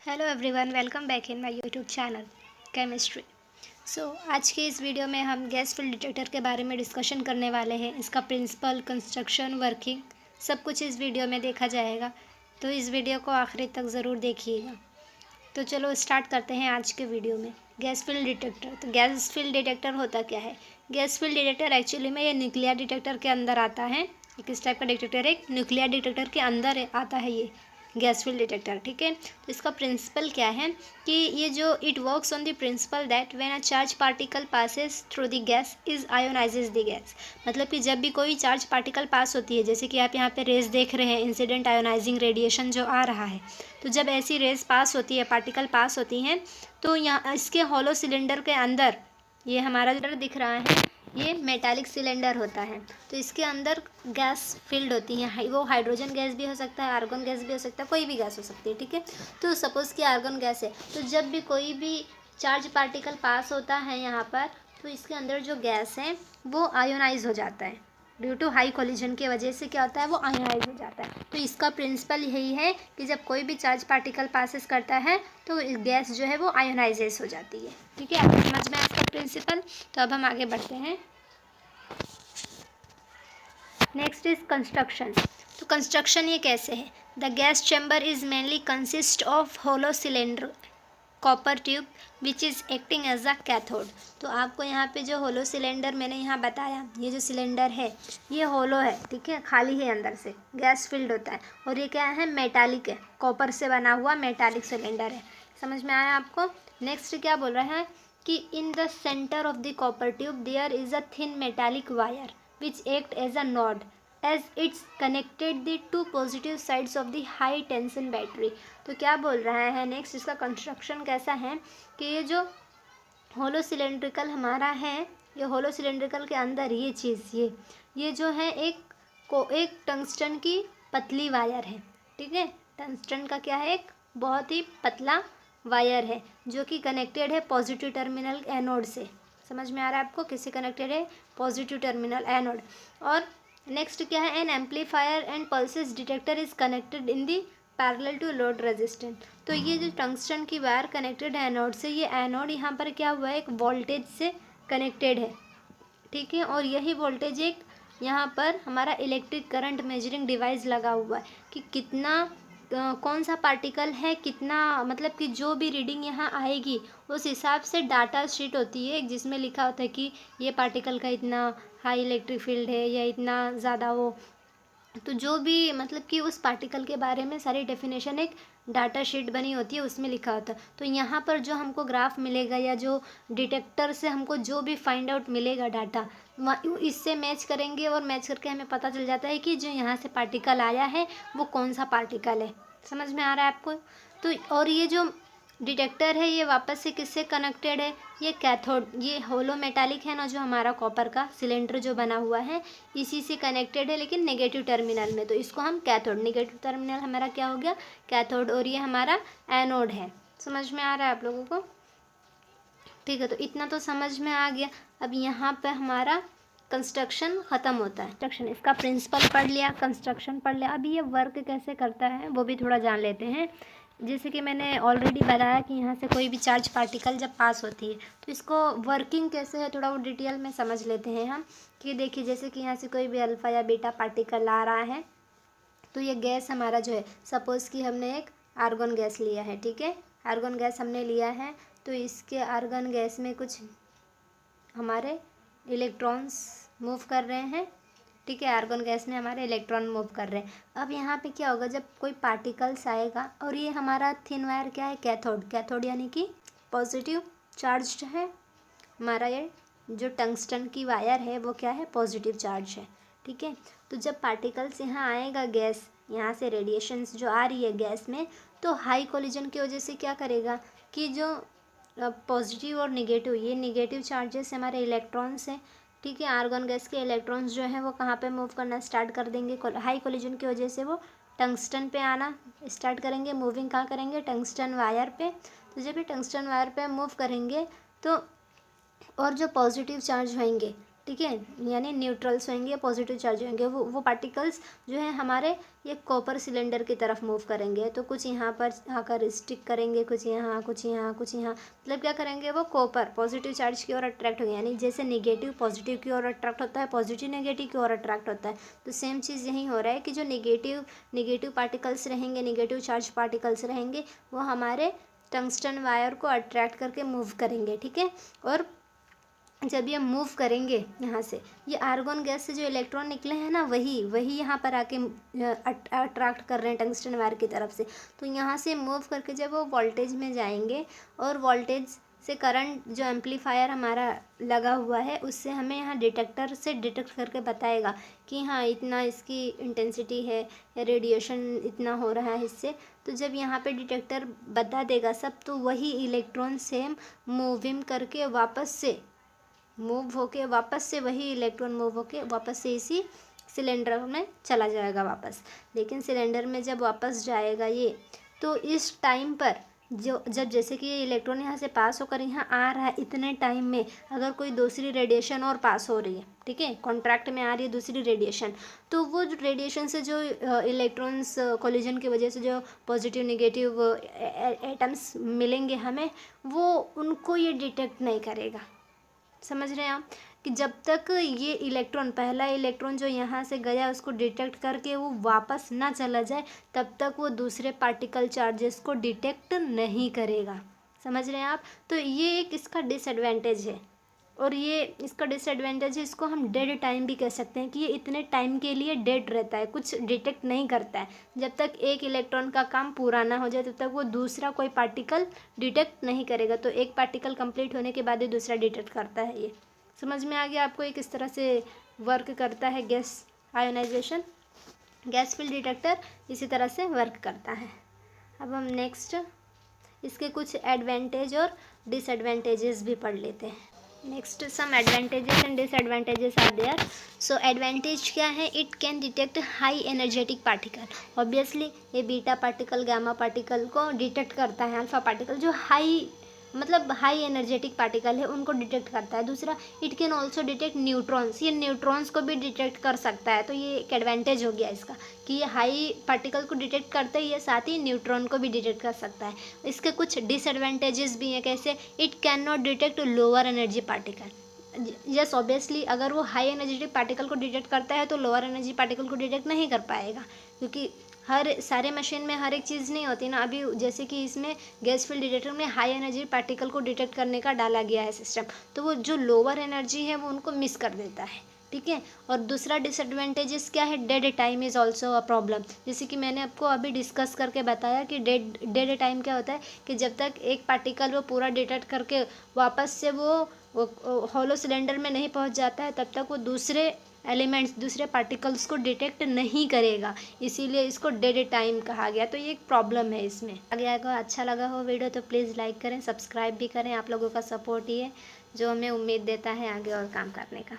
Hello everyone, welcome back in my YouTube channel chemistry. आज के इस वीडियो में हम गैस फिल्ड डिटेक्टर के बारे में डिस्कशन करने वाले हैं। इसका प्रिंसिपल, कंस्ट्रक्शन, वर्किंग सब कुछ इस वीडियो में देखा जाएगा, तो इस वीडियो को आखिरी तक ज़रूर देखिएगा। तो चलो स्टार्ट करते हैं आज के वीडियो में। Gas filled detector. तो गैस फिल्ड डिटेक्टर होता क्या है? गैस फिल्ड डिटेक्टर एक्चुअली में ये न्यूक्लियर डिटेक्टर के अंदर आता है। ये किस टाइप का डिटेक्टर है? एक न्यूक्लियर डिटेक्टर के अंदर आता है ये गैस फिल्ड डिटेक्टर। ठीक है, तो इसका प्रिंसिपल क्या है कि ये जो it works on the principle that when a charge particle passes through the gas is ionizes the gas. मतलब कि जब भी कोई चार्ज पार्टिकल पास होती है, जैसे कि आप यहाँ पे रेज देख रहे हैं, इंसिडेंट आयोनाइजिंग रेडिएशन जो आ रहा है, तो जब ऐसी रेज पास होती है, पार्टिकल पास होती हैं, तो यहाँ इसके हॉलो सिलेंडर के अंदर ये हमारा जो दिख रहा है ये मेटालिक सिलेंडर होता है। तो इसके अंदर गैस फिल्ड होती है। वो हाइड्रोजन गैस भी हो सकता है, आर्गन गैस भी हो सकता है, कोई भी गैस हो सकती है। ठीक है, तो सपोज़ कि आर्गन गैस है, तो जब भी कोई भी चार्ज पार्टिकल पास होता है यहाँ पर, तो इसके अंदर जो गैस है वो आयोनाइज हो जाता है। ड्यू टू हाई कोलिजन की वजह से क्या होता है, वो आयोनाइज हो जाता है। तो इसका प्रिंसिपल यही है कि जब कोई भी चार्ज पार्टिकल पासेस करता है तो गैस जो है वो आयोनाइजेस हो जाती है। ठीक है, आपको समझ में आया इसका प्रिंसिपल। तो अब हम आगे बढ़ते हैं। Next is construction. तो कंस्ट्रक्शन ये कैसे है? The gas chamber is mainly consist of hollow cylinder copper tube which is acting as a cathode. तो आपको यहाँ पे जो होलो सिलेंडर मैंने यहाँ बताया, ये जो सिलेंडर है ये होलो है। ठीक है, खाली है, अंदर से गैस फिल्ड होता है, और ये क्या है, मेटालिक है, कॉपर से बना हुआ मेटालिक सिलेंडर है। समझ में आया आपको? नेक्स्ट क्या बोल रहा है कि in the center of the copper tube there is a thin metallic wire which act as anode as it's connected the two positive sides of the high tension battery। तो क्या बोल रहा है नेक्स्ट, इसका construction कैसा है कि ये जो होलो सिलेंड्रिकल हमारा है, ये होलो सिलेंड्रिकल के अंदर ये चीज़ ये जो है एक टंगस्टन की पतली वायर है। ठीक है, टंगस्टन का क्या है, एक बहुत ही पतला वायर है जो कि कनेक्टेड है पॉजिटिव टर्मिनल एनोड से। समझ में आ रहा है आपको? किससे कनेक्टेड है? Positive terminal anode. और नेक्स्ट क्या है, an amplifier and pulses detector is connected in the parallel to load resistance. तो ये जो टंगस्टन की वायर कनेक्टेड है एनोड से, ये एनोड यहाँ पर क्या हुआ है, एक वोल्टेज से कनेक्टेड है। ठीक है, और यही वोल्टेज एक यहाँ पर हमारा इलेक्ट्रिक करंट मेजरिंग डिवाइस लगा हुआ है कि कितना कौन सा पार्टिकल है, कितना, मतलब कि जो भी रीडिंग यहाँ आएगी उस हिसाब से डाटा शीट होती है जिसमें लिखा होता है कि ये पार्टिकल का इतना हाई इलेक्ट्रिक फील्ड है या इतना ज़्यादा वो, तो जो भी मतलब कि उस पार्टिकल के बारे में सारी डेफिनेशन एक डाटा शीट बनी होती है, उसमें लिखा होता है। तो यहाँ पर जो हमको ग्राफ मिलेगा या जो डिटेक्टर से हमको जो भी फाइंड आउट मिलेगा डाटा, इससे मैच करेंगे और मैच करके हमें पता चल जाता है कि जो यहाँ से पार्टिकल आया है वो कौन सा पार्टिकल है। समझ में आ रहा है आपको? तो और ये जो डिटेक्टर है ये वापस से किससे कनेक्टेड है, ये कैथोड, ये होलो मेटालिक है ना, जो हमारा कॉपर का सिलेंडर जो बना हुआ है इसी से कनेक्टेड है, लेकिन नेगेटिव टर्मिनल में। तो इसको हम कैथोड, नेगेटिव टर्मिनल हमारा क्या हो गया, कैथोड, और ये हमारा एनोड है। समझ में आ रहा है आप लोगों को? ठीक है, तो इतना तो समझ में आ गया। अब यहाँ पे हमारा कंस्ट्रक्शन ख़त्म होता है। कंस्ट्रक्शन, इसका प्रिंसिपल पढ़ लिया, कंस्ट्रक्शन पढ़ लिया। अभी ये वर्क कैसे करता है वो भी थोड़ा जान लेते हैं। जैसे कि मैंने ऑलरेडी बताया कि यहाँ से कोई भी चार्ज पार्टिकल जब पास होती है तो इसको वर्किंग कैसे है थोड़ा वो डिटेल में समझ लेते हैं हम। कि देखिए, जैसे कि यहाँ से कोई भी अल्फ़ा या बीटा पार्टिकल आ रहा है, तो ये गैस हमारा जो है, सपोज़ कि हमने एक आर्गन गैस लिया है। ठीक है, आर्गन गैस हमने लिया है, तो इसके आर्गन गैस में कुछ हमारे इलेक्ट्रॉन्स मूव कर रहे हैं। ठीक है, आर्गन गैस में हमारे इलेक्ट्रॉन मूव कर रहे हैं। अब यहाँ पे क्या होगा, जब कोई पार्टिकल्स आएगा, और ये हमारा थिन वायर क्या है, कैथोड, कैथोड यानी कि पॉजिटिव चार्ज है। हमारा ये जो टंगस्टन की वायर है वो क्या है, पॉजिटिव चार्ज है। ठीक है, तो जब पार्टिकल्स यहाँ आएगा, गैस यहाँ से रेडिएशंस जो आ रही है गैस में, तो हाई कोलिजन की वजह से क्या करेगा कि जो पॉजिटिव और निगेटिव, ये निगेटिव चार्जेस हमारे इलेक्ट्रॉन्स हैं। ठीक है, आर्गन गैस के इलेक्ट्रॉन्स जो हैं वो कहाँ पे मूव करना स्टार्ट कर देंगे, हाई कोलिजन की वजह से वो टंगस्टन पे आना स्टार्ट करेंगे। मूविंग कहाँ करेंगे, टंगस्टन वायर पे। तो जब ये टंगस्टन वायर पे मूव करेंगे तो और जो पॉजिटिव चार्ज होंगे, ठीक है, यानी न्यूट्रल्स होंगे, पॉजिटिव चार्ज होंगे, वो पार्टिकल्स जो है हमारे ये कॉपर सिलेंडर की तरफ मूव करेंगे। तो कुछ यहाँ पर आकर स्टिक करेंगे, कुछ यहाँ, कुछ यहाँ, कुछ यहाँ, मतलब क्या करेंगे, वो कॉपर पॉजिटिव चार्ज की ओर अट्रैक्ट होंगे। यानी जैसे नेगेटिव पॉजिटिव की ओर अट्रैक्ट होता है, पॉजिटिव नेगेटिव की ओर अट्रैक्ट होता है, तो सेम चीज़ यही हो रहा है कि जो नेगेटिव पार्टिकल्स रहेंगे, नेगेटिव चार्ज पार्टिकल्स रहेंगे, वो हमारे टंगस्टन वायर को अट्रैक्ट करके मूव करेंगे। ठीक है, और जब ये मूव करेंगे यहाँ से, ये आर्गन गैस से जो इलेक्ट्रॉन निकले हैं ना, वही यहाँ पर आके अट्रैक्ट कर रहे हैं टंगस्टन वायर की तरफ से। तो यहाँ से मूव करके जब वो वोल्टेज में जाएंगे, और वोल्टेज से करंट जो एम्पलीफायर हमारा लगा हुआ है उससे हमें यहाँ डिटेक्टर से डिटेक्ट करके बताएगा कि हाँ इतना इसकी इंटेंसिटी है या रेडिएशन इतना हो रहा है इससे। तो जब यहाँ पे डिटेक्टर बता देगा सब, तो वही इलेक्ट्रॉन सेम मूविंग करके वापस से वही इलेक्ट्रॉन मूव होके वापस से इसी सिलेंडर में चला जाएगा वापस। लेकिन सिलेंडर में जब वापस जाएगा ये, तो इस टाइम पर जब जैसे कि ये इलेक्ट्रॉन यहाँ से पास होकर यहाँ आ रहा है, इतने टाइम में अगर कोई दूसरी रेडिएशन और पास हो रही है, ठीक है, कॉन्ट्रैक्ट में आ रही है दूसरी रेडिएशन, तो वो रेडिएशन से जो इलेक्ट्रॉन्स कोलिजन की वजह से जो पॉजिटिव नेगेटिव एटम्स मिलेंगे हमें, वो उनको ये डिटेक्ट नहीं करेगा। समझ रहे हैं आप कि जब तक ये इलेक्ट्रॉन, पहला इलेक्ट्रॉन जो यहाँ से गया उसको डिटेक्ट करके वो वापस ना चला जाए, तब तक वो दूसरे पार्टिकल चार्जेस को डिटेक्ट नहीं करेगा। समझ रहे हैं आप। तो ये एक इसका डिसएडवांटेज है, और ये इसका डिसएडवांटेज है, इसको हम डेड टाइम भी कह सकते हैं कि ये इतने टाइम के लिए डेड रहता है, कुछ डिटेक्ट नहीं करता है। जब तक एक इलेक्ट्रॉन का काम पूरा ना हो जाए तब तक वो दूसरा कोई पार्टिकल डिटेक्ट नहीं करेगा। तो एक पार्टिकल कंप्लीट होने के बाद ही दूसरा डिटेक्ट करता है। ये समझ में आ गया आपको ये किस तरह से वर्क करता है gas ionization. Gas field detector इसी तरह से वर्क करता है। अब हम नेक्स्ट इसके कुछ एडवांटेज और डिसएडवांटेजेस भी पढ़ लेते हैं। Next some advantages and disadvantages are there. So advantage क्या है, it can detect high energetic particle. Obviously ये बीटा पार्टिकल, गामा पार्टिकल को डिटेक्ट करता है। अल्फा पार्टिकल जो हाई एनर्जेटिक पार्टिकल है उनको डिटेक्ट करता है। दूसरा, it can also detect neutrons, ये न्यूट्रॉन्स को भी डिटेक्ट कर सकता है। तो ये एक एडवांटेज हो गया इसका कि ये हाई पार्टिकल को डिटेक्ट करता ही है, साथ ही न्यूट्रॉन को भी डिटेक्ट कर सकता है। इसके कुछ डिसएडवांटेजेस भी हैं। कैसे, it can not detect lower energy particle. Yes, obviously अगर वो हाई एनर्जेटिक पार्टिकल को डिटेक्ट करता है तो लोअर एनर्जी पार्टिकल को डिटेक्ट नहीं कर पाएगा, क्योंकि सारे मशीन में हर एक चीज़ नहीं होती ना। अभी जैसे कि इसमें गैस फील्ड डिटेक्टर में हाई एनर्जी पार्टिकल को डिटेक्ट करने का डाला गया है सिस्टम, तो वो जो लोअर एनर्जी है वो उनको मिस कर देता है। ठीक है, और दूसरा डिसएडवांटेजेस क्या है, dead time is also a problem. जैसे कि मैंने आपको अभी डिस्कस करके बताया कि डेड टाइम क्या होता है कि जब तक एक पार्टिकल वो पूरा डिटेक्ट करके वापस से वो हॉलो सिलेंडर में नहीं पहुंच जाता है, तब तक वो दूसरे एलिमेंट्स, दूसरे पार्टिकल्स को डिटेक्ट नहीं करेगा, इसीलिए इसको डेड टाइम कहा गया। तो ये एक प्रॉब्लम है इसमें। आगे अगर अच्छा लगा हो वीडियो तो प्लीज़ लाइक करें, सब्सक्राइब भी करें। आप लोगों का सपोर्ट ही है जो हमें उम्मीद देता है आगे और काम करने का।